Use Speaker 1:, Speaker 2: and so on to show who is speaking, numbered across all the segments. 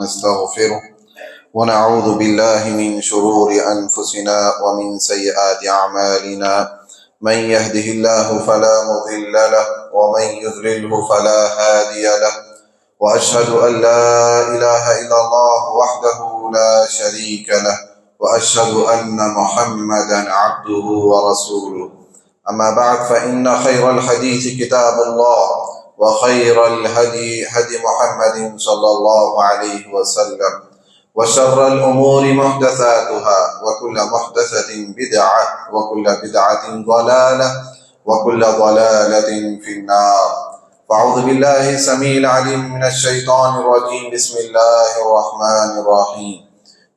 Speaker 1: نستغفره ونعوذ بالله من شرور أنفسنا ومن سيئات أعمالنا من يهده الله فلا مضل له ومن يضلله فلا هادي له وأشهد أن لا إله إلا الله وحده لا شريك له وأشهد أن محمدا عبده ورسوله. أما بعد فإن خير الحديث كتاب الله وخير الهدي هدي محمد صلى الله عليه وسلم وشر الأمور محدثاتها وكل محدثة بدعة وكل بدعة ضلالة وكل ضلالة في النار. فأعوذ بالله السميع العليم من الشيطان الرجيم. بسم الله الرحمن الرحيم.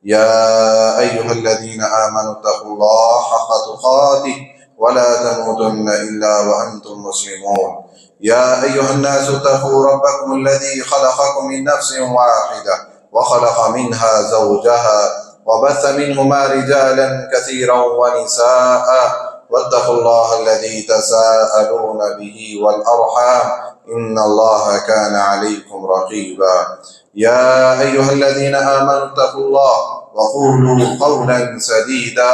Speaker 1: يا أيها الذين آمنوا اتقوا الله حق تقاته ولا تموتن إلا وأنتم مسلمون. يا أيها الناس اتقوا ربكم الذي خلقكم من نفس واحدة وخلق منها زوجها وبث منهما رجالا كثيرا ونساء واتقوا الله الذي تساءلون به والأرحام إن الله كان عليكم رقيبا. يا أيها الذين آمنوا اتقوا الله وقولوا قولا سديدا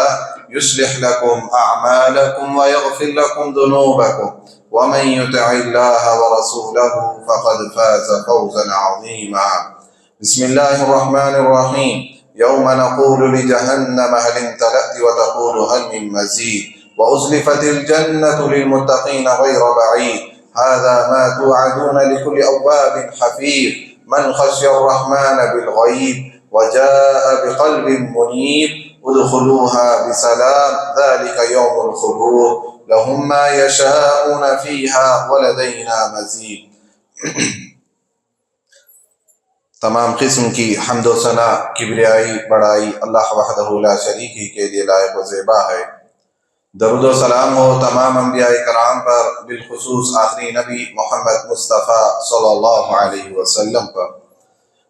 Speaker 1: يصلح لكم أعمالكم ويغفر لكم ذنوبكم ومن يطع الله ورسوله فقد فاز فوزا عظيما. بسم الله الرحمن الرحيم. يوم نقول لجهنم هل امتلأت وتقول هل من مزيد وأزلفت الجنة للمتقين غير بعيد هذا ما توعدون لكل أواب حفيظ من خشي الرحمن بالغيب وجاء بقلب منيب ادخلوها بسلام ذلك يوم الخلود لهم ما يشاءون فيها ولدينا مزيد. تمام قسم کی حمد و ثنا کبریائی بڑائی اللہ وحدہ لا شریک ہی کے لیے لائق و زیبا ہے. درود و سلام ہو تمام انبیاء کرام پر، بالخصوص آخری نبی محمد مصطفیٰ صلی اللہ علیہ وسلم پر.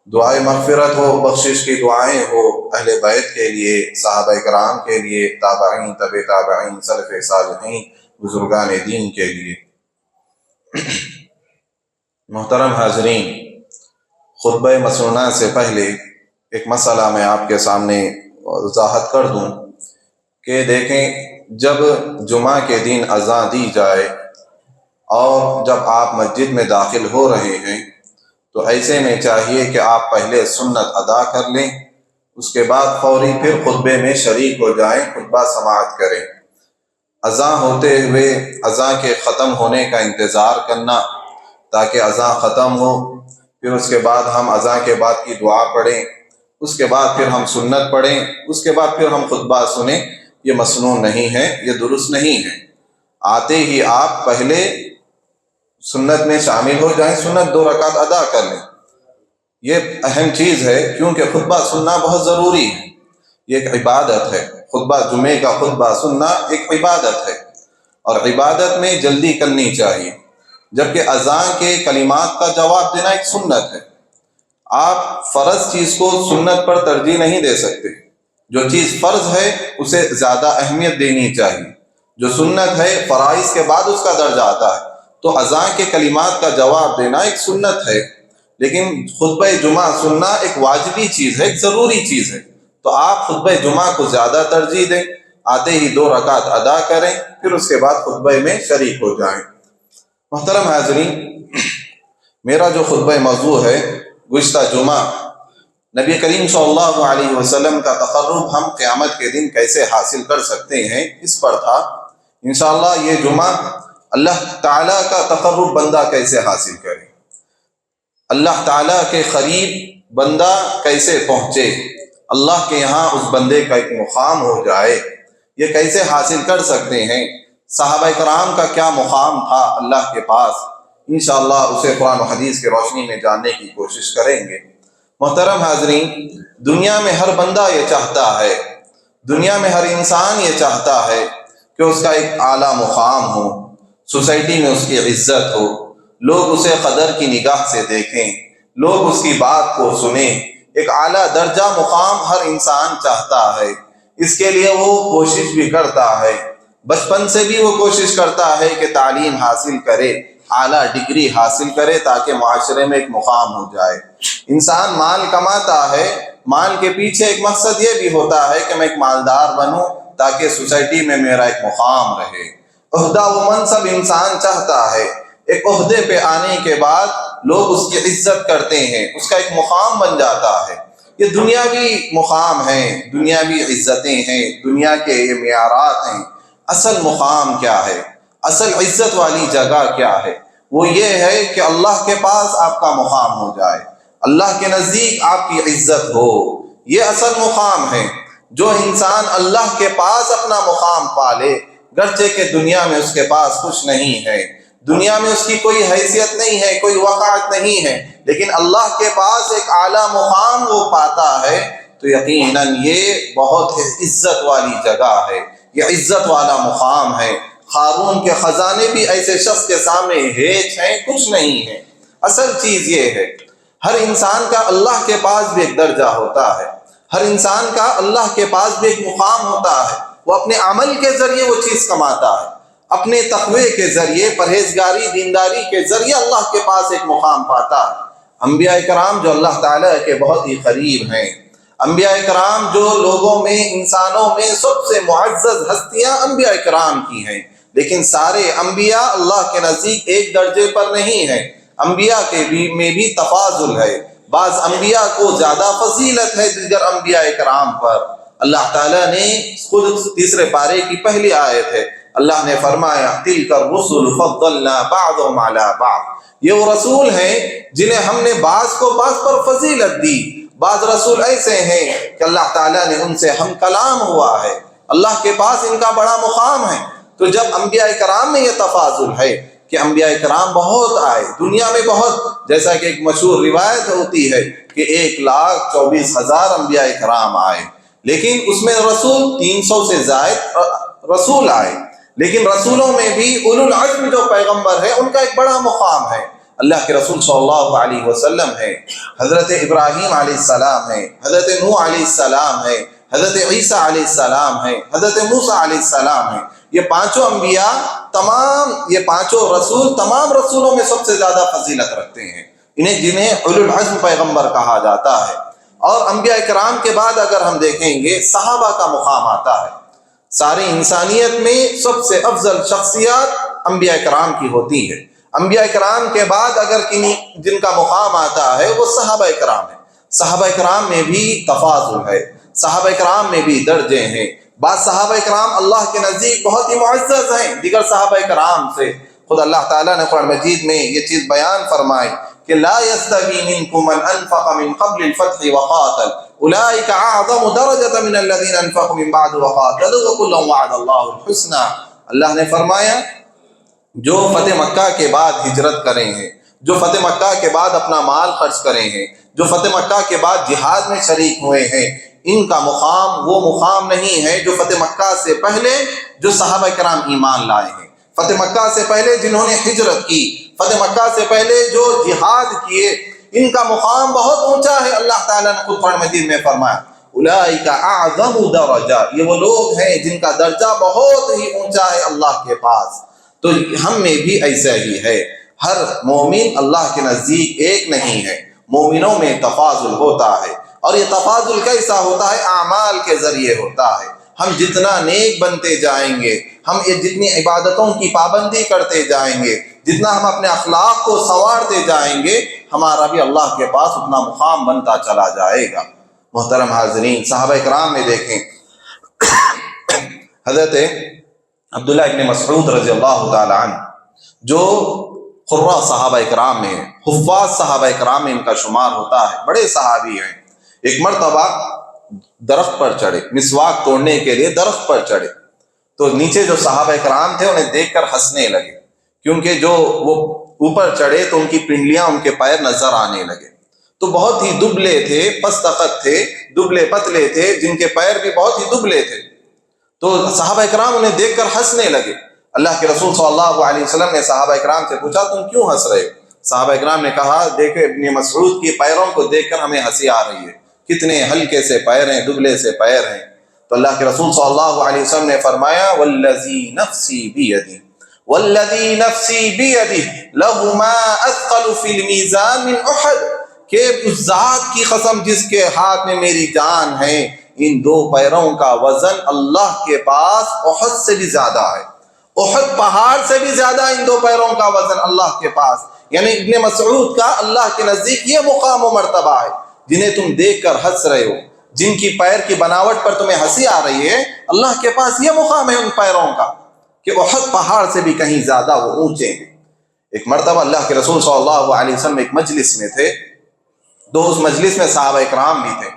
Speaker 1: دعائے مغفرت ہو، بخشش کی دعائیں ہو اہل بیت کے لیے، صحابہ کرام کے لیے، تابعین، تبع تابعین، سلف صالحین، بزرگان دین کے لیے. محترم حاضرین، خطبہ مسنونہ سے پہلے ایک مسئلہ میں آپ کے سامنے وضاحت کر دوں کہ دیکھیں، جب جمعہ کے دن اذان دی جائے اور جب آپ مسجد میں داخل ہو رہے ہیں تو ایسے میں چاہیے کہ آپ پہلے سنت ادا کر لیں، اس کے بعد فوری پھر خطبے میں شریک ہو جائیں، خطبہ سماعت کریں. اذان ہوتے ہوئے اذان کے ختم ہونے کا انتظار کرنا تاکہ اذان ختم ہو، پھر اس کے بعد ہم اذان کے بعد کی دعا پڑھیں، اس کے بعد پھر ہم سنت پڑھیں، اس کے بعد پھر ہم خطبہ سنیں، یہ مسنون نہیں ہے، یہ درست نہیں ہے. آتے ہی آپ پہلے سنت میں شامل ہو جائیں، سنت 2 رکعت ادا کر لیں. یہ اہم چیز ہے کیونکہ خطبہ سننا بہت ضروری ہے، یہ ایک عبادت ہے. خطبہ جمعے کا خطبہ سننا ایک عبادت ہے اور عبادت میں جلدی کرنی چاہیے، جبکہ اذان کے کلمات کا جواب دینا ایک سنت ہے. آپ فرض چیز کو سنت پر ترجیح نہیں دے سکتے. جو چیز فرض ہے اسے زیادہ اہمیت دینی چاہیے، جو سنت ہے فرائض کے بعد اس کا درجہ آتا ہے. تو اذان کے کلمات کا جواب دینا ایک سنت ہے، لیکن خطبہ جمعہ سننا ایک واجبی چیز ہے، ایک ضروری چیز ہے. تو آپ خطبہ جمعہ کو زیادہ ترجیح دیں، آتے ہی 2 رکعت ادا کریں، پھر اس کے بعد خطبہ میں شریک ہو جائیں. محترم حاضرین، میرا جو خطبہ موضوع ہے، گزشتہ جمعہ نبی کریم صلی اللہ علیہ وسلم کا تقرب ہم قیامت کے دن کیسے حاصل کر سکتے ہیں، اس پر تھا. انشاءاللہ یہ جمعہ اللہ تعالیٰ کا تقرب بندہ کیسے حاصل کرے، اللہ تعالیٰ کے قریب بندہ کیسے پہنچے، اللہ کے یہاں اس بندے کا ایک مقام ہو جائے، یہ کیسے حاصل کر سکتے ہیں. صحابہ کرام کا کیا مقام تھا اللہ کے پاس، انشاءاللہ اسے قرآن و حدیث کی روشنی میں جاننے کی کوشش کریں گے. محترم حاضرین، دنیا میں ہر بندہ یہ چاہتا ہے، دنیا میں ہر انسان یہ چاہتا ہے کہ اس کا ایک اعلیٰ مقام ہو، سوسائٹی میں اس کی عزت ہو، لوگ اسے قدر کی نگاہ سے دیکھیں، لوگ اس کی بات کو سنیں. ایک اعلیٰ درجہ مقام ہر انسان چاہتا ہے. اس کے لیے وہ کوشش بھی کرتا ہے، بچپن سے بھی وہ کوشش کرتا ہے کہ تعلیم حاصل کرے، اعلیٰ ڈگری حاصل کرے تاکہ معاشرے میں ایک مقام ہو جائے۔ انسان مال کماتا ہے، مال کے پیچھے ایک مقصد یہ بھی ہوتا ہے کہ میں ایک مالدار بنوں تاکہ سوسائٹی میں میرا ایک مقام رہے۔ عہدہ و منصب انسان چاہتا ہے، ایک عہدے پہ آنے کے بعد لوگ اس کی عزت کرتے ہیں، اس کا ایک مقام بن جاتا ہے۔ یہ دنیاوی مقام ہیں، دنیاوی عزتیں ہیں، دنیا کے یہ معیارات ہیں۔ اصل مقام کیا ہے؟ اصل عزت والی جگہ کیا ہے؟ وہ یہ ہے کہ اللہ کے پاس آپ کا مقام ہو جائے، اللہ کے نزدیک آپ کی عزت ہو۔ یہ اصل مقام ہے۔ جو انسان اللہ کے پاس اپنا مقام پالے، گرچہ کہ دنیا میں اس کے پاس کچھ نہیں ہے، دنیا میں اس کی کوئی حیثیت نہیں ہے، کوئی وقعت نہیں ہے، لیکن اللہ کے پاس ایک اعلیٰ مقام وہ پاتا ہے، تو یقیناً یہ بہت عزت والی جگہ ہے، یہ عزت والا مقام ہے۔ قارون کے خزانے بھی ایسے شخص کے سامنے ہیچ ہیں، کچھ نہیں ہے۔ اصل چیز یہ ہے، ہر انسان کا اللہ کے پاس بھی ایک درجہ ہوتا ہے، ہر انسان کا اللہ کے پاس بھی ایک مقام ہوتا ہے۔ وہ اپنے عمل کے ذریعے وہ چیز کماتا ہے، اپنے تقوی کے ذریعے، پرہیزگاری، دینداری کے ذریعے اللہ کے پاس ایک مقام پاتا ہے۔ انبیاء کرام جو اللہ تعالیٰ کے بہت ہی قریب ہیں، انبیاء کرام جو لوگوں میں، انسانوں میں سب سے معزز ہستیاں انبیاء کرام کی ہیں، لیکن سارے انبیاء اللہ کے نزدیک ایک درجے پر نہیں ہیں۔ انبیاء میں بھی تفاضل ہے، بعض انبیاء کو زیادہ فضیلت ہے دیگر انبیاء کرام پر۔ اللہ تعالیٰ نے خود تیسرے پارے کی پہلی آیت ہے، اللہ نے فرمایا تِلْكَ الرُّسُلُ فَضَّلْنَا بَعْضَهُمْ عَلَىٰ بَعْضٍ، یہ وہ رسول ہیں جنہیں ہم نے بعض کو بعض پر فضیلت دی۔ بعض رسول ایسے ہیں کہ اللہ تعالیٰ نے ان سے ہم کلام ہوا ہے، اللہ کے پاس ان کا بڑا مقام ہے۔ تو جب انبیاء کرام میں یہ تفاضل ہے کہ انبیاء کرام بہت آئے دنیا میں، بہت، جیسا کہ ایک مشہور روایت ہوتی ہے کہ 1,24,000 انبیاء کرام آئے، لیکن اس میں رسول 300 سے زائد رسول آئے، لیکن رسولوں میں بھی اولو العزم جو پیغمبر ہے ان کا ایک بڑا مقام ہے۔ اللہ کے رسول صلی اللہ علیہ وسلم ہے، حضرت ابراہیم علیہ السلام ہے، حضرت نوح علیہ السلام ہے، حضرت عیسیٰ علیہ السلام ہے، حضرت موسیٰ علیہ السلام ہے۔ یہ پانچوں انبیاء، یہ پانچوں رسول تمام رسولوں میں سب سے زیادہ فضیلت رکھتے ہیں، جنہیں اولو العزم پیغمبر کہا جاتا ہے۔ اور انبیاء کرام کے بعد اگر ہم دیکھیں گے صحابہ کا مقام آتا ہے۔ ساری انسانیت میں سب سے افضل شخصیات انبیاء کرام کی ہوتی ہے۔ انبیاء کرام کے بعد اگر جن کا مقام آتا ہے وہ صحابہ کرام ہے۔ صحابہ کرام میں بھی تفاضل ہے، صحابہ کرام میں بھی درجے ہیں۔ بعض صحابہ کرام اللہ کے نزدیک بہت ہی معزز ہیں دیگر صحابہ کرام سے۔ خود اللہ تعالیٰ نے قرآن مجید میں یہ چیز بیان فرمائی کہ لا يستوي منكم من انفق من قبل الفتح وقاتل اولئك اعظم درجة من الذين انفقوا من بعد وقاتلوا وكلا وعد الله الحسنى۔ اللہ نے فرمایا جو فتح مکہ کے بعد ہجرت کرے ہیں، جو فتح مکہ کے بعد اپنا مال خرچ کرے ہیں، جو فتح مکہ کے بعد جہاد میں شریک ہوئے ہیں، ان کا مقام وہ مقام نہیں ہے جو فتح مکہ سے پہلے جو صحابہ کرام ایمان لائے ہیں، فتح مکہ سے پہلے جنہوں نے ہجرت کی، فتح مکہ سے پہلے جو جہاد کیے، ان کا مقام بہت اونچا ہے۔ اللہ تعالیٰ نے خود قرآن مجید میں فرمایا اولئک اعظم درجہ، یہ وہ لوگ ہیں جن کا درجہ بہت ہی اونچا ہے اللہ کے پاس۔ تو ہم میں بھی ایسا ہی ہے، ہر مومن اللہ کے نزدیک ایک نہیں ہے، مومنوں میں تفاضل ہوتا ہے، اور یہ تفاضل کیسا ہوتا ہے؟ اعمال کے ذریعے ہوتا ہے۔ ہم جتنا نیک بنتے جائیں گے، ہم یہ جتنی عبادتوں کی پابندی کرتے جائیں گے، جتنا ہم اپنے اخلاق کو سنوارتے جائیں گے، ہمارا بھی اللہ کے پاس اتنا مقام بنتا چلا جائے گا۔ محترم حاضرین، صحابہ کرام میں دیکھیں حضرت عبداللہ ابن مسعود رضی اللہ تعالی عنہ جو قراء صحابہ کرام میں ہیں، حفاظ صحابہ کرام میں ان کا شمار ہوتا ہے، بڑے صحابی ہیں۔ ایک مرتبہ درخت پر چڑھے، مسواک توڑنے کے لیے درخت پر چڑھے، تو نیچے جو صحابہ کرام تھے انہیں دیکھ کر ہنسنے لگے، کیونکہ جو وہ اوپر چڑھے تو ان کی پنڈلیاں، ان کے پیر نظر آنے لگے۔ تو بہت ہی دبلے تھے، پست قد تھے، دبلے پتلے تھے، جن کے پیر بھی بہت ہی دبلے تھے۔ تو صحابہ کرام انہیں دیکھ کر ہنسنے لگے۔ اللہ کے رسول صلی اللہ علیہ وسلم نے صحابہ کرام سے پوچھا تم کیوں ہنس رہے ہو؟ صحابہ کرام نے کہا دیکھیں ابن مسعود کی پیروں کو دیکھ کر ہمیں ہنسی آ رہی ہے، کتنے ہلکے سے پیر ہیں، دبلے سے پیر ہیں۔ تو اللہ کے رسول صلی اللہ علیہ وسلم نے فرمایا والذی نفسی بیدی، والذی نفسی بیدہ لہما اثقل فی المیزان من احد، کہ اس ذات کی قسم جس کے ہاتھ میں میری جان ہے، ان دو پیروں کا وزن اللہ کے پاس احد سے بھی زیادہ ہے، احد پہاڑ سے بھی زیادہ ان دو پیروں کا وزن اللہ کے پاس۔ یعنی ابن مسعود کا اللہ کے نزدیک یہ مقام و مرتبہ ہے، جنہیں تم دیکھ کر ہنس رہے ہو، جن کی پیر کی بناوٹ پر تمہیں ہنسی آ رہی ہے، اللہ کے پاس یہ مقام ہے ان پیروں کا کہ احد پہاڑ سے بھی کہیں زیادہ وہ اونچے ہیں۔ ایک مرتبہ اللہ کے رسول صلی اللہ علیہ وسلم ایک مجلس میں تھے، اس مجلس میں صحابہ اکرام بھی تھے۔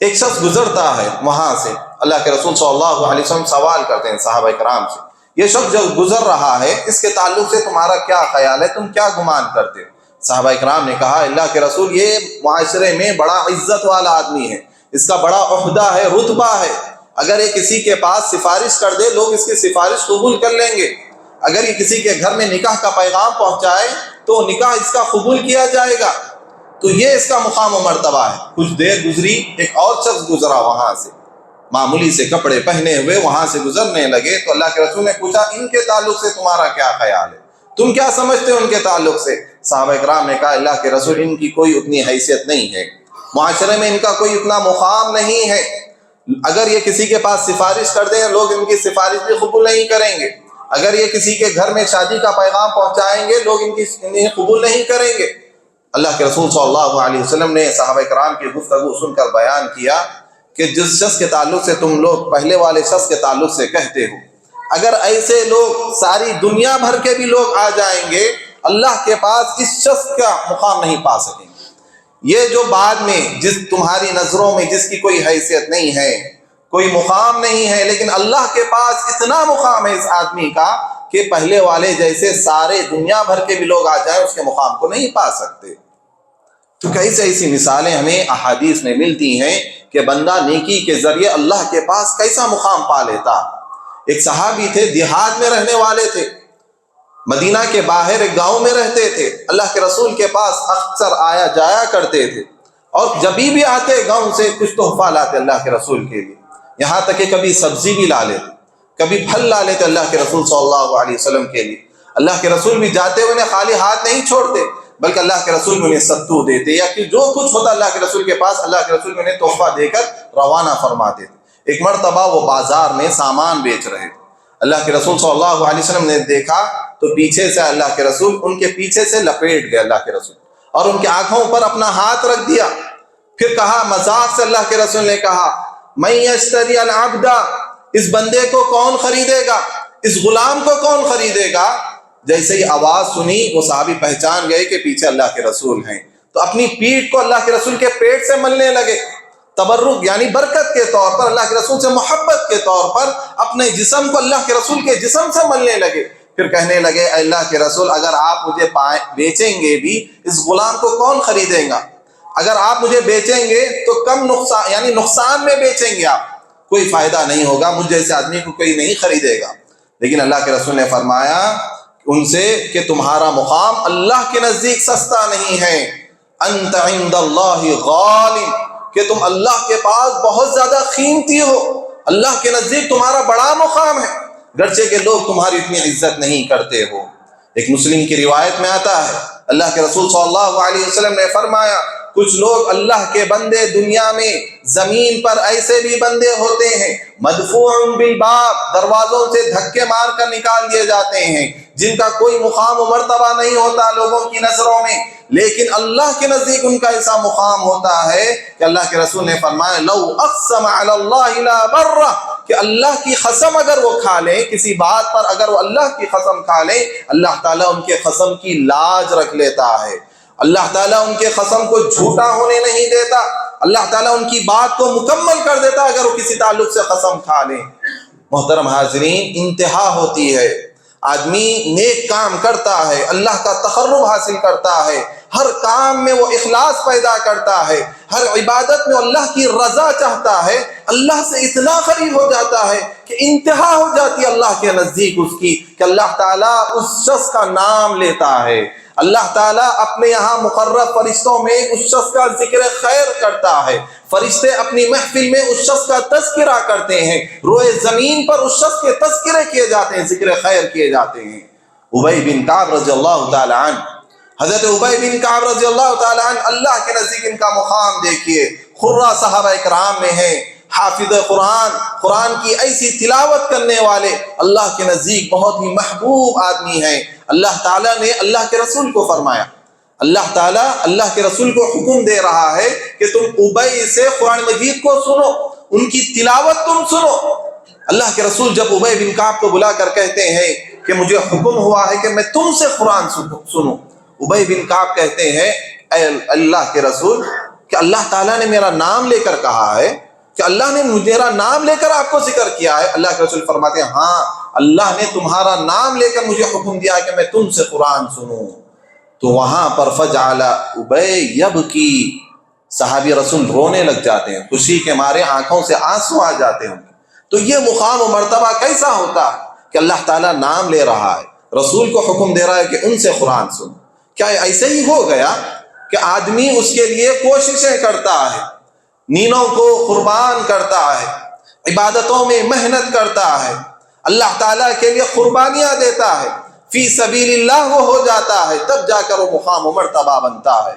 Speaker 1: ایک شخص گزرتا ہے وہاں سے، اللہ کے رسول صلی اللہ علیہ وسلم سوال کرتے ہیں صحابہ اکرام سے، یہ شخص جو گزر رہا ہے اس کے تعلق سے تمہارا کیا خیال ہے، تم کیا گمان کرتے ہو؟ صحابہ اکرام نے کہا اللہ کے رسول یہ معاشرے میں بڑا عزت والا آدمی ہے، اس کا بڑا عہدہ ہے، رتبہ ہے، اگر یہ کسی کے پاس سفارش کر دے لوگ اس کی سفارش قبول کر لیں گے، اگر یہ کسی کے گھر میں نکاح کا پیغام پہنچائے تو نکاح اس کا قبول کیا جائے گا، تو یہ اس کا مقام و مرتبہ ہے۔ کچھ دیر گزری، ایک اور شخص گزرا وہاں سے، معمولی سے کپڑے پہنے ہوئے وہاں سے گزرنے لگے، تو اللہ کے رسول نے پوچھا ان کے تعلق سے تمہارا کیا خیال ہے، تم کیا سمجھتے ہو ان کے تعلق سے؟ صحابہ اکرام نے کہا اللہ کے رسول ان کی کوئی اتنی حیثیت نہیں ہے، معاشرے میں ان کا کوئی اتنا مقام نہیں ہے، اگر یہ کسی کے پاس سفارش کر دیں لوگ ان کی سفارش بھی قبول نہیں کریں گے، اگر یہ کسی کے گھر میں شادی کا پیغام پہنچائیں گے لوگ انہیں قبول نہیں کریں گے۔ اللہ کے رسول صلی اللہ علیہ وسلم نے صحابہ کرام کی گفتگو سن کر بیان کیا کہ جس شخص کے تعلق سے تم لوگ پہلے والے شخص کے تعلق سے کہتے ہو، اگر ایسے لوگ ساری دنیا بھر کے بھی لوگ آ جائیں گے اللہ کے پاس اس شخص کا مقام نہیں پا سکیں گے۔ یہ جو بعد میں جس تمہاری نظروں میں جس کی کوئی حیثیت نہیں ہے، کوئی مقام نہیں ہے، لیکن اللہ کے پاس اتنا مقام ہے اس آدمی کا کہ پہلے والے جیسے سارے دنیا بھر کے بھی لوگ آ جائیں اس کے مقام کو نہیں پا سکتے۔ تو کئی سے ایسی مثالیں ہمیں احادیث میں ملتی ہیں کہ بندہ نیکی کے ذریعے اللہ کے پاس کیسا مقام پا لیتا۔ ایک صحابی تھے، دیہات میں رہنے والے تھے، مدینہ کے باہر ایک گاؤں میں رہتے تھے، اللہ کے رسول کے پاس اکثر آیا جایا کرتے تھے، اور جب بھی آتے گاؤں سے کچھ تحفہ لاتے اللہ کے رسول کے لیے، یہاں تک کہ کبھی سبزی بھی لا لیتے، کبھی پھل لا لیتے اللہ کے رسول صلی اللہ علیہ وسلم کے لیے۔ اللہ کے رسول بھی جاتے ہوئے انہیں خالی ہاتھ نہیں چھوڑتے، بلکہ اللہ کے رسول میں انہیں ستو دیتے، یا کہ جو کچھ ہوتا اللہ کے رسول کے پاس اللہ کے رسول میں انہیں تحفہ دے کر روانہ فرماتے تھے۔ ایک مرتبہ وہ بازار میں سامان بیچ رہے تھے، اللہ کے رسول صلی اللہ علیہ وسلم نے دیکھا تو پیچھے سے اللہ کے رسول ان کے پیچھے سے لپیٹ گئے اللہ کے رسول، اور ان کی آنکھوں پر اپنا ہاتھ رکھ دیا، پھر کہا مذاق سے اللہ کے رسول نے کہا من یشتری العبد، اس بندے کو کون خریدے گا، اس غلام کو کون خریدے گا؟ جیسے ہی آواز سنی وہ صحابی پہچان گئے کہ پیچھے اللہ کے رسول ہیں، تو اپنی پیٹھ کو اللہ کے رسول کے پیٹ سے ملنے لگے، تبرک یعنی برکت کے طور پر، اللہ کے رسول سے محبت کے طور پر اپنے جسم کو اللہ کے رسول کے جسم سے ملنے لگے۔ پھر کہنے لگے اے اللہ کے رسول اگر آپ مجھے بیچیں گے بھی اس غلام کو کون خریدے گا؟ اگر آپ مجھے بیچیں گے تو کم نقصان یعنی نقصان میں بیچیں گے، آپ کوئی فائدہ نہیں ہوگا، مجھ جیسے آدمی کو کوئی نہیں خریدے گا۔ لیکن اللہ کے رسول نے فرمایا ان سے کہ تمہارا مقام اللہ کے نزدیک سستا نہیں ہے، انت عند اللہ غالی، کہ تم اللہ کے پاس بہت زیادہ قیمتی ہو، اللہ کے نزدیک تمہارا بڑا مقام ہے، گرچہ کہ لوگ تمہاری اتنی عزت نہیں کرتے ہو۔ ایک مسلم کی روایت میں آتا ہے اللہ کے رسول صلی اللہ علیہ وسلم نے فرمایا کچھ لوگ اللہ کے بندے دنیا میں زمین پر ایسے بھی بندے ہوتے ہیں مدفوع بالباب، دروازوں سے دھکے مار کر نکال دیے جاتے ہیں، جن کا کوئی مقام و مرتبہ نہیں ہوتا لوگوں کی نظروں میں، لیکن اللہ کے نزدیک ان کا ایسا مقام ہوتا ہے کہ اللہ کے رسول نے فرمایا لو اقسم علی اللہ لا برہ، کہ اللہ کی قسم اگر وہ کھا لیں کسی بات پر، اگر وہ اللہ کی قسم کھا لیں اللہ تعالیٰ ان کے قسم کی لاج رکھ لیتا ہے، اللہ تعالیٰ ان کے قسم کو جھوٹا ہونے نہیں دیتا، اللہ تعالیٰ ان کی بات کو مکمل کر دیتا اگر وہ کسی تعلق سے قسم کھا لیں۔ محترم حاضرین، انتہا ہوتی ہے، آدمی نیک کام کرتا ہے، اللہ کا تقرب حاصل کرتا ہے، ہر کام میں وہ اخلاص پیدا کرتا ہے، ہر عبادت میں اللہ کی رضا چاہتا ہے، اللہ سے اتنا قریب ہو جاتا ہے کہ انتہا ہو جاتی ہے اللہ کے نزدیک اس کی کہ اللہ تعالیٰ اس شخص کا نام لیتا ہے، اللہ تعالیٰ اپنے یہاں مقرب فرشتوں میں اس شخص کا ذکر خیر کرتا ہے، فرشتے اپنی محفل میں اس شخص کا تذکرہ کرتے ہیں، روئے زمین پر اس شخص کے تذکرے کیے جاتے ہیں، ذکر خیر کیے جاتے ہیں۔ ابی بن کعب رضی اللہ تعالی عنہ، حضرت ابی بن کعب رضی اللہ تعالی عنہ، اللہ کے نزدیک ان کا مقام دیکھیے، قرہ صحابہ اکرام میں ہیں، حافظ قرآن، قرآن کی ایسی تلاوت کرنے والے، اللہ کے نزدیک بہت ہی محبوب آدمی ہیں۔ اللہ تعالیٰ نے اللہ کے رسول کو فرمایا، اللہ تعالیٰ اللہ کے رسول کو حکم دے رہا ہے کہ تم ابی سے قرآن مجید کو سنو، ان کی تلاوت تم سنو۔ اللہ کے رسول جب ابی بن کعب کو بلا کر کہتے ہیں کہ مجھے حکم ہوا ہے کہ میں تم سے قرآن سنوں، ابی بن کعب کہتے ہیں اے اللہ کے رسول، کہ اللہ تعالیٰ نے میرا نام لے کر کہا ہے، کہ اللہ نے میرا نام لے کر آپ کو ذکر کیا ہے؟ اللہ کے رسول فرماتے ہیں ہاں، اللہ نے تمہارا نام لے کر مجھے حکم دیا ہے کہ میں تم سے قرآن سنوں۔ تو وہاں پر فجعل ابی یبکی، صحابی رسول رونے لگ جاتے ہیں، خوشی کے مارے آنکھوں سے آنسو آ جاتے ہیں۔ تو یہ مقام و مرتبہ کیسا ہوتا ہے کہ اللہ تعالیٰ نام لے رہا ہے، رسول کو حکم دے رہا ہے کہ ان سے قرآن سنو۔ کیا ایسے ہی ہو گیا کہ آدمی اس کے لیے کوششیں کرتا ہے، نیندوں کو قربان کرتا ہے، عبادتوں میں محنت کرتا ہے، اللہ تعالیٰ کے لیے قربانیاں دیتا ہے، فی سبیل اللہ وہ ہو جاتا ہے، تب جا کر وہ مقام و مرتبہ بنتا ہے۔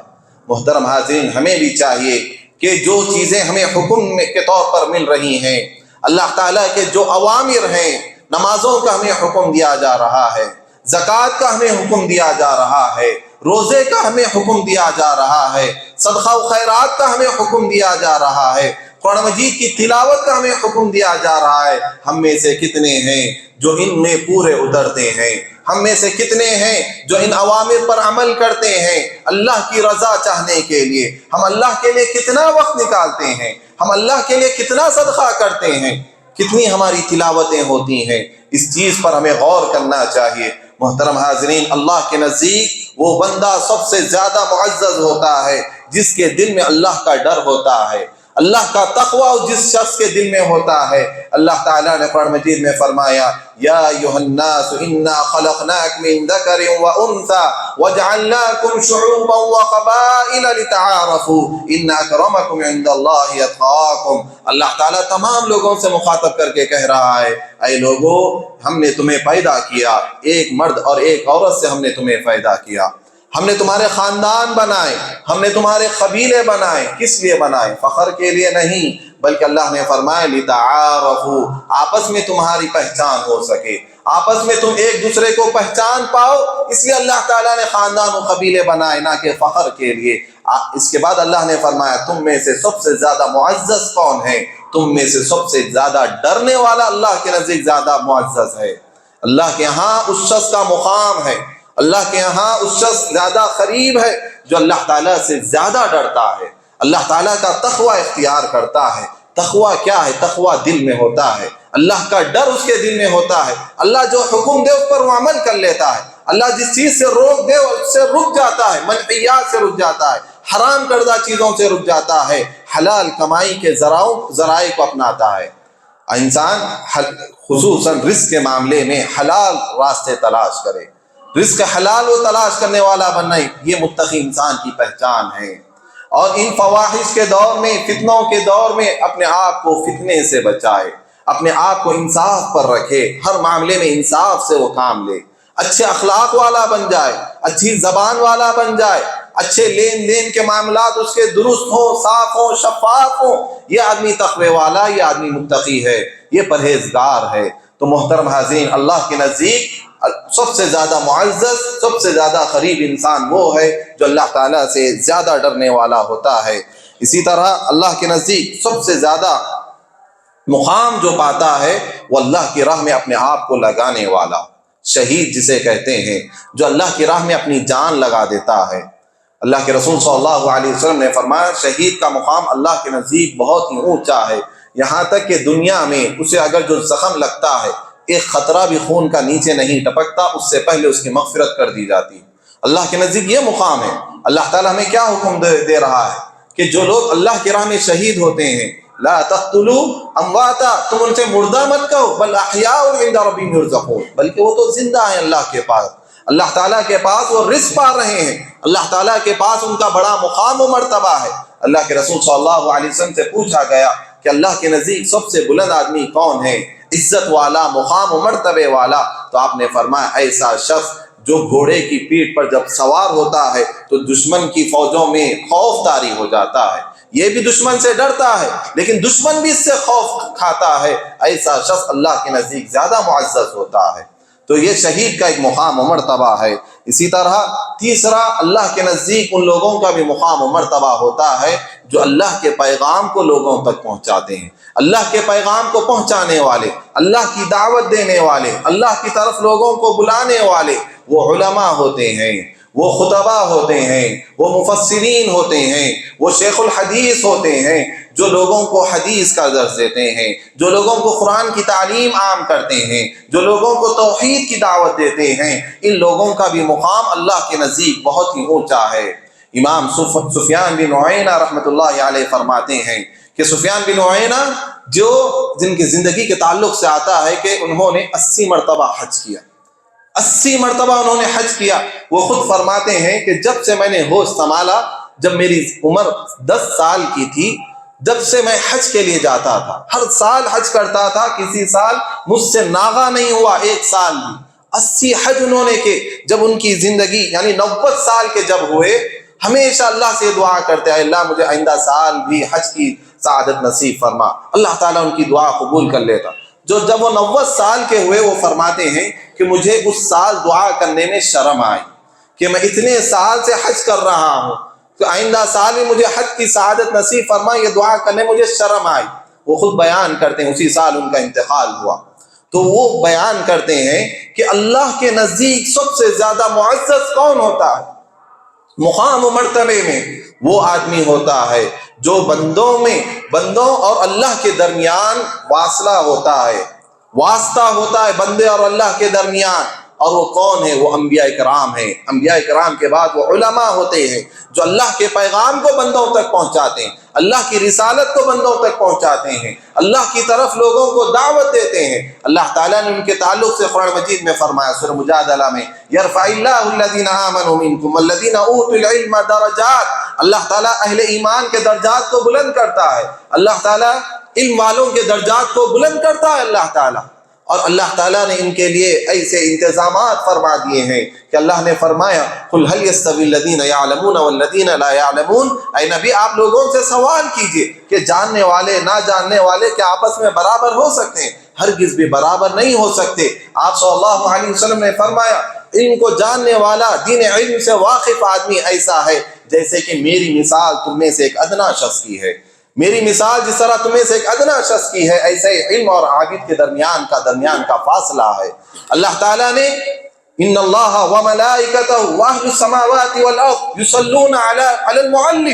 Speaker 1: محترم حاضرین، ہمیں بھی چاہیے کہ جو چیزیں ہمیں حکم کے طور پر مل رہی ہیں، اللہ تعالیٰ کے جو اوامر ہیں، نمازوں کا ہمیں حکم دیا جا رہا ہے، زکوٰۃ کا ہمیں حکم دیا جا رہا ہے، روزے کا ہمیں حکم دیا جا رہا ہے، صدقہ و خیرات کا ہمیں حکم دیا جا رہا ہے، قرآن مجید کی تلاوت کا ہمیں حکم دیا جا رہا ہے، ہم میں سے کتنے ہیں جو ان میں پورے اترتے ہیں؟ ہم میں سے کتنے ہیں جو ان اوامر پر عمل کرتے ہیں اللہ کی رضا چاہنے کے لیے؟ ہم اللہ کے لیے کتنا وقت نکالتے ہیں؟ ہم اللہ کے لیے کتنا صدقہ کرتے ہیں؟ کتنی ہماری تلاوتیں ہوتی ہیں؟ اس چیز پر ہمیں غور کرنا چاہیے۔ محترم حاضرین، اللہ کے نزدیک وہ بندہ سب سے زیادہ معزز ہوتا ہے جس کے دل میں اللہ کا ڈر ہوتا ہے، اللہ کا تقوی جس شخص کے دل میں ہوتا ہے۔ اللہ تعالیٰ نے قرآن مجید میں فرمایا یا ایھا الناس انا خلقناکم من ذکر وانثی وجعلناکم شعوبا وقبائل لتعارفوا ان اکرمکم عند اللہ اتقاکم۔ اللہ تعالیٰ تمام لوگوں سے مخاطب کر کے کہہ رہا ہے اے لوگو، ہم نے تمہیں پیدا کیا، ایک مرد اور ایک عورت سے ہم نے تمہیں پیدا کیا، ہم نے تمہارے خاندان بنائے، ہم نے تمہارے قبیلے بنائے۔ کس لیے بنائے؟ فخر کے لیے نہیں، بلکہ اللہ نے فرمایا لتعارفوا، آپس میں تمہاری پہچان ہو سکے، آپس میں تم ایک دوسرے کو پہچان پاؤ، اس لیے اللہ تعالیٰ نے خاندان و قبیلے بنائے، نہ کہ فخر کے لیے۔ اس کے بعد اللہ نے فرمایا تم میں سے سب سے زیادہ معزز کون ہے؟ تم میں سے سب سے زیادہ ڈرنے والا اللہ کے نزدیک زیادہ معزز ہے۔ اللہ کے ہاں اس شخص کا مقام ہے، اللہ کے ہاں اس شخص زیادہ قریب ہے جو اللہ تعالیٰ سے زیادہ ڈرتا ہے، اللہ تعالیٰ کا تقوی اختیار کرتا ہے۔ تقوی کیا ہے؟ تقوی دل میں ہوتا ہے، اللہ کا ڈر اس کے دل میں ہوتا ہے، اللہ جو حکم دے اس پر وہ عمل کر لیتا ہے، اللہ جس چیز سے روک دے اس سے رک جاتا ہے، منحیات سے رک جاتا ہے، حرام کردہ چیزوں سے رک جاتا ہے، حلال کمائی کے ذرائع کو اپناتا ہے۔ انسان خصوصاً رزق کے معاملے میں حلال راستے تلاش کرے، رزق حلال و تلاش کرنے والا بننا، یہ متقی انسان کی پہچان ہے۔ اور ان فواحش کے دور میں، فتنوں کے دور میں اپنے آپ کو فتنے سے بچائے، اپنے آپ کو انصاف پر رکھے، ہر معاملے میں انصاف سے وہ کام لے، اچھے اخلاق والا بن جائے، اچھی زبان والا بن جائے، اچھے لین دین کے معاملات اس کے درست ہوں، صاف ہوں، شفاف ہوں۔ یہ آدمی تقوی والا، یہ آدمی متقی ہے، یہ پرہیزگار ہے۔ تو محترم حاضرین، اللہ کے نزدیک سب سے زیادہ معزز، سب سے زیادہ قریب انسان وہ ہے جو اللہ تعالیٰ سے زیادہ ڈرنے والا ہوتا ہے۔ اسی طرح اللہ کے نزدیک سب سے زیادہ مقام جو پاتا ہے وہ اللہ کی راہ میں اپنے آپ کو لگانے والا، شہید جسے کہتے ہیں، جو اللہ کی راہ میں اپنی جان لگا دیتا ہے۔ اللہ کے رسول صلی اللہ علیہ وسلم نے فرمایا شہید کا مقام اللہ کے نزدیک بہت ہی اونچا ہے، یہاں تک کہ دنیا میں اسے اگر جو زخم لگتا ہے، ایک خطرہ بھی خون کا نیچے نہیں ٹپکتا، اس سے پہلے اس کی مغفرت کر دی جاتی۔ اللہ کے نزدیک یہ مقام ہے۔ اللہ تعالیٰ ہمیں کیا حکم دے رہا ہے کہ جو لوگ اللہ کی راہ میں شہید ہوتے ہیں، لا تقتلوا امواتا، تم ان سے مردہ مت کہو، بل احیاء عند ربهم يرزقون، بلکہ وہ تو زندہ ہیں اللہ کے پاس، اللہ تعالیٰ کے پاس وہ رزق پا رہے ہیں، اللہ تعالیٰ کے پاس ان کا بڑا مقام و مرتبہ ہے۔ اللہ کے رسول صلی اللہ علیہ وسلم سے پوچھا گیا کہ اللہ کے نزدیک سب سے بلند آدمی کون ہے، عزت والا، مقام و مرتبے والا؟ تو آپ نے فرمایا ایسا شخص جو گھوڑے کی پیٹھ پر جب سوار ہوتا ہے تو دشمن کی فوجوں میں خوف طاری ہو جاتا ہے، یہ بھی دشمن سے ڈرتا ہے لیکن دشمن بھی اس سے خوف کھاتا ہے، ایسا شخص اللہ کے نزدیک زیادہ معزز ہوتا ہے۔ تو یہ شہید کا ایک مقام و مرتبہ ہے۔ اسی طرح تیسرا، اللہ کے نزدیک ان لوگوں کا بھی مقام و مرتبہ ہوتا ہے جو اللہ کے پیغام کو لوگوں تک پہنچاتے ہیں، اللہ کے پیغام کو پہنچانے والے، اللہ کی دعوت دینے والے، اللہ کی طرف لوگوں کو بلانے والے، وہ علماء ہوتے ہیں، وہ خطباء ہوتے ہیں، وہ مفسرین ہوتے ہیں، وہ شیخ الحدیث ہوتے ہیں، جو لوگوں کو حدیث کا درس دیتے ہیں، جو لوگوں کو قرآن کی تعلیم عام کرتے ہیں، جو لوگوں کو توحید کی دعوت دیتے ہیں۔ ان لوگوں کا بھی مقام اللہ کے نزدیک بہت ہی اونچا ہے۔ امام سفیان بن عیینہ رحمۃ اللہ علیہ فرماتے ہیں کہ سفیان بن عیینہ جو جن کی زندگی کے تعلق سے آتا ہے کہ انہوں نے 80 مرتبہ حج کیا، 80 مرتبہ انہوں نے حج کیا۔ وہ خود فرماتے ہیں کہ جب سے میں نے ہوش سنبھالا، جب میری عمر 10 سال کی تھی، جب سے میں حج کے لیے جاتا تھا، ہر سال حج کرتا تھا، کسی سال مجھ سے ناغہ نہیں ہوا ایک سال بھی۔ 80 حج انہوں نے کہ جب ان کی زندگی یعنی 90 سال کے جب ہوئے، ہمیشہ اللہ سے دعا کرتے ہیں اللہ مجھے آئندہ سال بھی حج کی سعادت نصیب فرما، اللہ تعالیٰ ان کی دعا قبول کر لیتا۔ جب وہ 90 سال کے ہوئے، وہ فرماتے ہیں کہ مجھے اس سال دعا کرنے میں شرم آئی کہ میں اتنے سال سے حج کر رہا ہوں کہ آئندہ سال میں مجھے حج کی سعادت نصیب فرما، یہ دعا کرنے مجھے شرم آئی۔ وہ خود بیان کرتے ہیں، اسی سال ان کا انتقال ہوا، تو وہ بیان کرتے ہیں کہ اللہ کے نزدیک سب سے زیادہ معزز کون ہوتا ہے؟ مقام و مرتبے میں وہ آدمی ہوتا ہے جو بندوں اور اللہ کے درمیان واصلہ ہوتا ہے، واسطہ ہوتا ہے بندے اور اللہ کے درمیان۔ اور وہ کون ہے؟ وہ انبیاء کرام ہیں۔ انبیاء کرام کے بعد وہ علماء ہوتے ہیں جو اللہ کے پیغام کو بندوں تک پہنچاتے ہیں، اللہ کی رسالت کو بندوں تک پہنچاتے ہیں، اللہ کی طرف لوگوں کو دعوت دیتے ہیں۔ اللہ تعالیٰ نے ان کے تعلق سے قرآن مجید میں فرمایا سورہ مجادلہ میں، یرفع اللہ الذین آمنوا منکم والذین اوتوا العلم درجات، اللہ تعالیٰ اہل ایمان کے درجات کو بلند کرتا ہے، اللہ تعالیٰ علم والوں کے درجات کو بلند کرتا ہے اللہ تعالیٰ۔ اور اللہ تعالیٰ نے ان کے لیے ایسے انتظامات فرما دیے ہیں کہ اللہ نے فرمایا قل هل يستوي الذين يعلمون والذين لا يعلمون، اے نبی آپ لوگوں سے سوال کیجئے کہ جاننے والے نہ جاننے والے کیا آپس میں برابر ہو سکتے ہیں؟ ہرگز بھی برابر نہیں ہو سکتے۔ آپ صلی اللہ علیہ وسلم نے فرمایا علم کو جاننے والا، دین علم سے واقف آدمی ایسا ہے جیسے کہ میری مثال تم میں سے ایک ادنا شخص کی ہے، میری مثال جس طرح تمہیں سے ایک ادنا شخص کی ہے، ایسے علم اور عابد کے درمیان کا فاصلہ ہے۔ اللہ تعالیٰ نے ان اللہ وملائکتہ واہل السماوات والارض یصلون علی المعلم،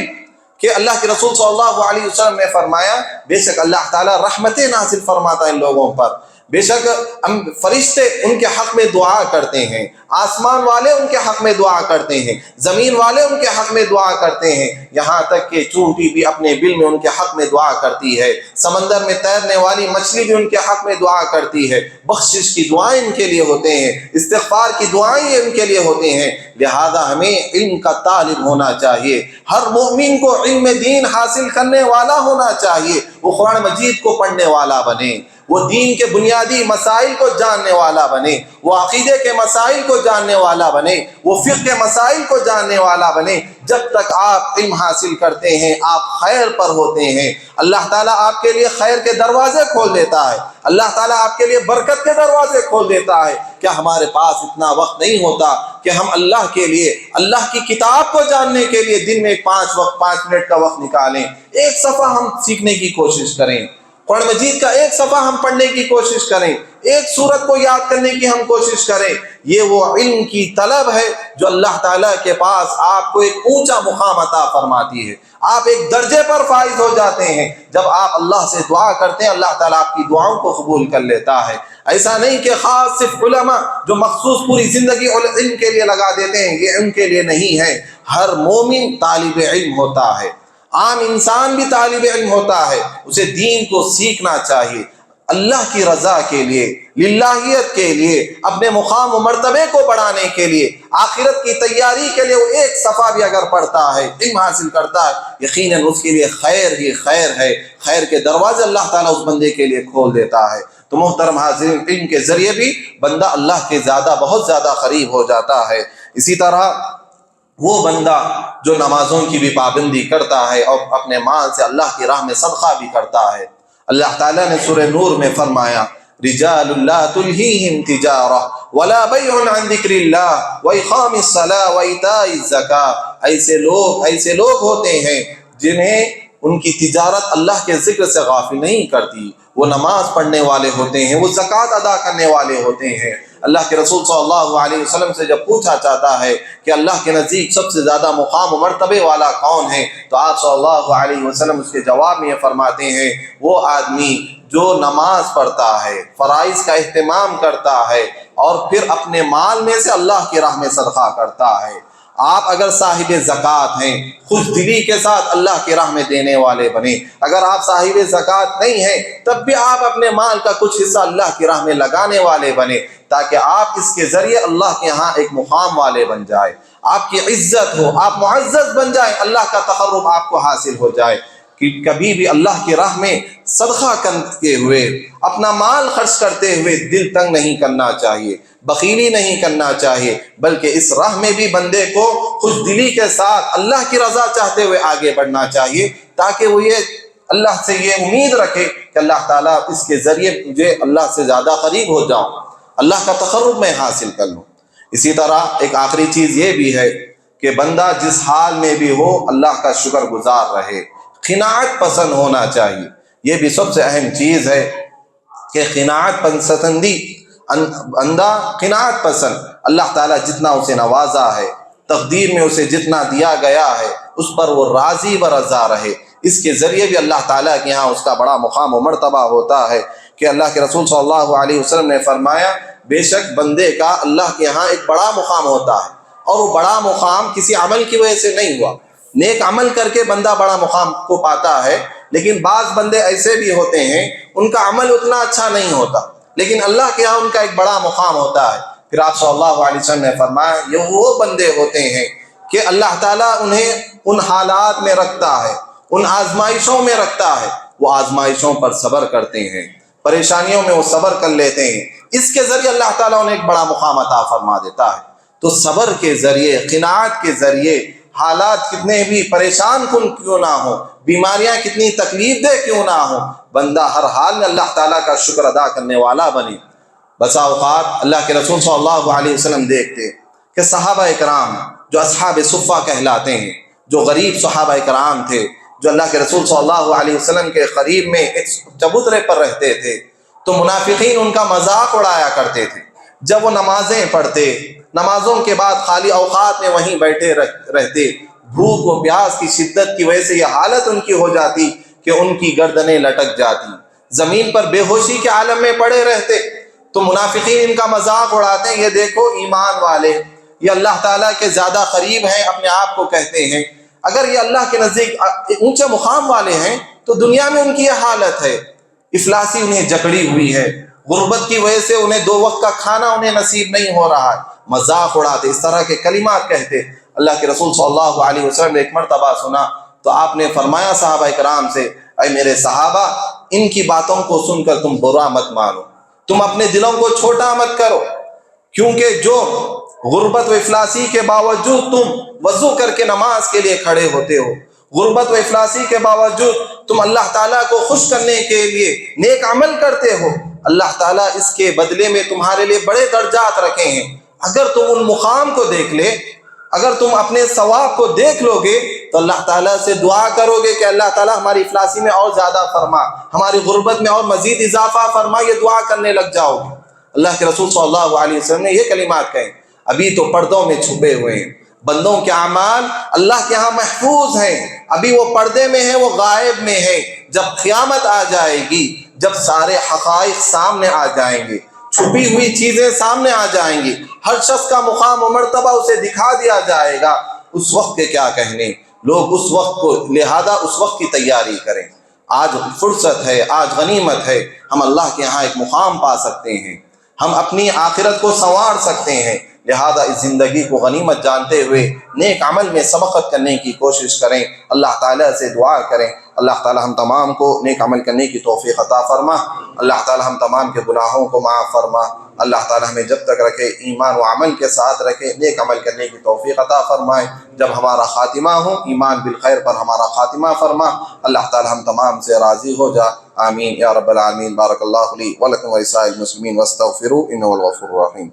Speaker 1: کہ اللہ کے رسول صلی اللہ علیہ وسلم نے فرمایا بے شک اللہ تعالیٰ رحمتیں نازل فرماتا ہے ان لوگوں پر، بے شک فرشتے ان کے حق میں دعا کرتے ہیں، آسمان والے ان کے حق میں دعا کرتے ہیں، زمین والے ان کے حق میں دعا کرتے ہیں، یہاں تک کہ چونٹی بھی اپنے بل میں ان کے حق میں دعا کرتی ہے، سمندر میں تیرنے والی مچھلی بھی ان کے حق میں دعا کرتی ہے، بخشش کی دعائیں ان کے لیے ہوتے ہیں، استغفار کی دعائیں ان کے لیے ہوتے ہیں۔ لہذا ہمیں علم کا طالب ہونا چاہیے، ہر مومن کو علم دین حاصل کرنے والا ہونا چاہیے، وہ قرآن مجید کو پڑھنے والا بنے، وہ دین کے بنیادی مسائل کو جاننے والا بنے، وہ عقیدے کے مسائل کو جاننے والا بنے، وہ فقہ کے مسائل کو جاننے والا بنے۔ جب تک آپ علم حاصل کرتے ہیں آپ خیر پر ہوتے ہیں، اللہ تعالیٰ آپ کے لیے خیر کے دروازے کھول دیتا ہے، اللہ تعالیٰ آپ کے لیے برکت کے دروازے کھول دیتا ہے۔ کیا ہمارے پاس اتنا وقت نہیں ہوتا کہ ہم اللہ کے لیے، اللہ کی کتاب کو جاننے کے لیے دن میں 5 منٹ کا وقت نکالیں، ایک صفحہ ہم سیکھنے کی کوشش کریں، قرآن مجید کا ایک صفحہ ہم پڑھنے کی کوشش کریں، ایک سورت کو یاد کرنے کی ہم کوشش کریں۔ یہ وہ علم کی طلب ہے جو اللہ تعالیٰ کے پاس آپ کو ایک اونچا مقام عطا فرماتی ہے، آپ ایک درجے پر فائز ہو جاتے ہیں۔ جب آپ اللہ سے دعا کرتے ہیں اللہ تعالیٰ آپ کی دعاؤں کو قبول کر لیتا ہے۔ ایسا نہیں کہ خاص صرف علماء جو مخصوص پوری زندگی علم کے لیے لگا دیتے ہیں، یہ ان کے لیے نہیں ہے، ہر مومن طالب علم ہوتا ہے، عام انسان بھی طالب علم ہوتا ہے، اسے دین کو سیکھنا چاہیے۔ اللہ کی رضا کے لیے، للہیت کے لیے، اپنے مقام و مرتبے کو بڑھانے کے لیے، آخرت کی تیاری کے لیے وہ ایک صفحہ بھی اگر پڑھتا ہے، علم حاصل کرتا ہے، یقیناً اس کے لیے خیر ہی خیر ہے، خیر کے دروازے اللہ تعالیٰ اس بندے کے لیے کھول دیتا ہے۔ تو محترم حاضرین، علم کے ذریعے بھی بندہ اللہ کے بہت زیادہ قریب ہو جاتا ہے۔ اسی طرح وہ بندہ جو نمازوں کی بھی پابندی کرتا ہے اور اپنے مال سے اللہ کی راہ میں صدقہ بھی کرتا ہے، اللہ تعالیٰ نے سورہ نور میں فرمایا رجال لا تلہیہم تجارہ ولا بیع عن ذکر اللہ واقام الصلاۃ وایتاء الزکاۃ، ایسے لوگ ہوتے ہیں جنہیں ان کی تجارت اللہ کے ذکر سے غافل نہیں کرتی، وہ نماز پڑھنے والے ہوتے ہیں، وہ زکوٰۃ ادا کرنے والے ہوتے ہیں۔ اللہ کے رسول صلی اللہ علیہ وسلم سے جب پوچھا جاتا ہے کہ اللہ کے نزدیک سب سے زیادہ مقام و مرتبے والا کون ہے، تو آپ صلی اللہ علیہ وسلم اس کے جواب میں یہ فرماتے ہیں وہ آدمی جو نماز پڑھتا ہے، فرائض کا اہتمام کرتا ہے اور پھر اپنے مال میں سے اللہ کی راہ میں صدقہ کرتا ہے۔ آپ اگر صاحب زکوٰۃ ہیں، خوش دلی کے ساتھ اللہ کی راہ میں دینے والے بنے۔ اگر آپ صاحب زکوٰۃ نہیں ہیں تب بھی آپ اپنے مال کا کچھ حصہ اللہ کی راہ میں لگانے والے بنے، تاکہ آپ اس کے ذریعے اللہ کے ہاں ایک مقام والے بن جائے، آپ کی عزت ہو، آپ معزز بن جائیں، اللہ کا تقرب آپ کو حاصل ہو جائے۔ کہ کبھی بھی اللہ کی راہ میں صدقہ کرتے ہوئے، اپنا مال خرچ کرتے ہوئے دل تنگ نہیں کرنا چاہیے، بخیلی نہیں کرنا چاہیے، بلکہ اس راہ میں بھی بندے کو خوش دلی کے ساتھ اللہ کی رضا چاہتے ہوئے آگے بڑھنا چاہیے، تاکہ وہ یہ اللہ سے یہ امید رکھے کہ اللہ تعالیٰ اس کے ذریعے مجھے اللہ سے زیادہ قریب ہو جاؤں، اللہ کا تقرب میں حاصل کر لوں۔ اسی طرح ایک آخری چیز یہ بھی ہے کہ بندہ جس حال میں بھی ہو اللہ کا شکر گزار رہے، قناعت پسند ہونا چاہیے۔ یہ بھی سب سے اہم چیز ہے کہ قناعت پسندی، بندہ قناعت پسند، اللہ تعالیٰ جتنا اسے نوازا ہے، تقدیر میں اسے جتنا دیا گیا ہے، اس پر وہ راضی و رضا رہے۔ اس کے ذریعے بھی اللہ تعالیٰ کے یہاں اس کا بڑا مقام و مرتبہ ہوتا ہے کہ اللہ کے رسول صلی اللہ علیہ وسلم نے فرمایا بے شک بندے کا اللہ کے یہاں ایک بڑا مقام ہوتا ہے، اور وہ بڑا مقام کسی عمل کی وجہ سے نہیں ہوا۔ نیک عمل کر کے بندہ بڑا مقام کو پاتا ہے، لیکن بعض بندے ایسے بھی ہوتے ہیں ان کا عمل اتنا اچھا نہیں ہوتا، لیکن اللہ کے یہاں ان کا ایک بڑا مقام ہوتا ہے۔ پھر آپ صلی اللہ علیہ وسلم نے فرمایا یہ وہ بندے ہوتے ہیں کہ اللہ تعالیٰ انہیں ان حالات میں رکھتا ہے، ان آزمائشوں میں رکھتا ہے، وہ آزمائشوں پر صبر کرتے ہیں، پریشانیوں میں وہ صبر کر لیتے ہیں، اس کے ذریعے اللہ تعالیٰ انہیں ایک بڑا مقام عطا فرما دیتا ہے۔ تو صبر کے ذریعے، قناعت کے ذریعے، حالات کتنے بھی پریشان کن کیوں نہ ہوں، بیماریاں کتنی تکلیف دہ کیوں نہ ہوں، بندہ ہر حال میں اللہ تعالیٰ کا شکر ادا کرنے والا بنے۔ بسا اوقات اللہ کے رسول صلی اللہ علیہ وسلم دیکھتے کہ صحابہ کرام جو اصحاب صفہ کہلاتے ہیں، جو غریب صحابہ کرام تھے، جو اللہ کے رسول صلی اللہ علیہ وسلم کے قریب میں ایک چبوترے پر رہتے تھے، تو منافقین ان کا مذاق اڑایا کرتے تھے۔ جب وہ نمازیں پڑھتے، نمازوں کے بعد خالی اوقات میں وہیں بیٹھے رہتے، بھوک و پیاس کی شدت کی وجہ سے یہ حالت ان کی ہو جاتی کہ ان کی گردنیں لٹک جاتی، زمین پر بے ہوشی کے عالم میں پڑے رہتے۔ تو منافقین ان کا مذاق اڑاتے ہیں، یہ دیکھو ایمان والے، یہ اللہ تعالیٰ کے زیادہ قریب ہیں، اپنے آپ کو کہتے ہیں۔ اگر یہ اللہ کے نزدیک اونچے مقام والے ہیں تو دنیا میں ان کی یہ حالت ہے، افلاسی انہیں جکڑی ہوئی ہے، غربت کی وجہ سے انہیں 2 وقت کا کھانا انہیں نصیب نہیں ہو رہا ہے، مذاق اڑاتے، اس طرح کے کلمات کہتے۔ اللہ کے رسول صلی اللہ علیہ وسلم نے ایک مرتبہ سنا تو آپ نے فرمایا صحابہ کرام سے، اے میرے صحابہ، ان کی باتوں کو سن کر تم برا مت مانو، تم اپنے دلوں کو چھوٹا مت کرو، کیونکہ جو غربت و افلاسی کے باوجود تم وضو کر کے نماز کے لیے کھڑے ہوتے ہو، غربت و افلاسی کے باوجود تم اللہ تعالیٰ کو خوش کرنے کے لیے نیک عمل کرتے ہو، اللہ تعالیٰ اس کے بدلے میں تمہارے لیے بڑے درجات رکھے ہیں۔ اگر تم ان مقام کو دیکھ لے، اگر تم اپنے ثواب کو دیکھ لو گے تو اللہ تعالیٰ سے دعا کرو گے کہ اللہ تعالیٰ ہماری افلاسی میں اور زیادہ فرما، ہماری غربت میں اور مزید اضافہ فرما، یہ دعا کرنے لگ جاؤ گے۔ اللہ کے رسول صلی اللہ علیہ وسلم نے یہ کلمات کہیں۔ ابھی تو پردوں میں چھپے ہوئے ہیں، بندوں کے اعمال اللہ کے ہاں محفوظ ہیں، ابھی وہ پردے میں ہیں، وہ غائب میں ہیں۔ جب قیامت آ جائے گی، جب سارے حقائق سامنے آ جائیں گے، چھپی ہوئی چیزیں سامنے آ جائیں گی، ہر شخص کا مقام و مرتبہ اسے دکھا دیا جائے گا، اس وقت کے کیا کہنے، لوگ اس وقت کو، لہذا اس وقت کی تیاری کریں۔ آج فرصت ہے، آج غنیمت ہے، ہم اللہ کے ہاں ایک مقام پا سکتے ہیں، ہم اپنی آخرت کو سنوار سکتے ہیں۔ لہذا اس زندگی کو غنیمت جانتے ہوئے نیک عمل میں سبقت کرنے کی کوشش کریں، اللہ تعالیٰ سے دعا کریں۔ اللہ تعالیٰ ہم تمام کو نیک عمل کرنے کی توفیق عطا فرما، اللہ تعالیٰ ہم تمام کے گناہوں کو معاف فرما، اللہ تعالیٰ ہمیں جب تک رکھے ایمان و عمل کے ساتھ رکھے، نیک عمل کرنے کی توفیق عطا فرمائے۔ جب ہمارا خاتمہ ہو ایمان بالخیر پر ہمارا خاتمہ فرما، اللہ تعالیٰ ہم تمام سے راضی ہو جا، آمین یا رب العالمین۔ بارک اللہ لی ولکم ولسائر المسلمین واستغفروا انہ هو الغفور الرحیم۔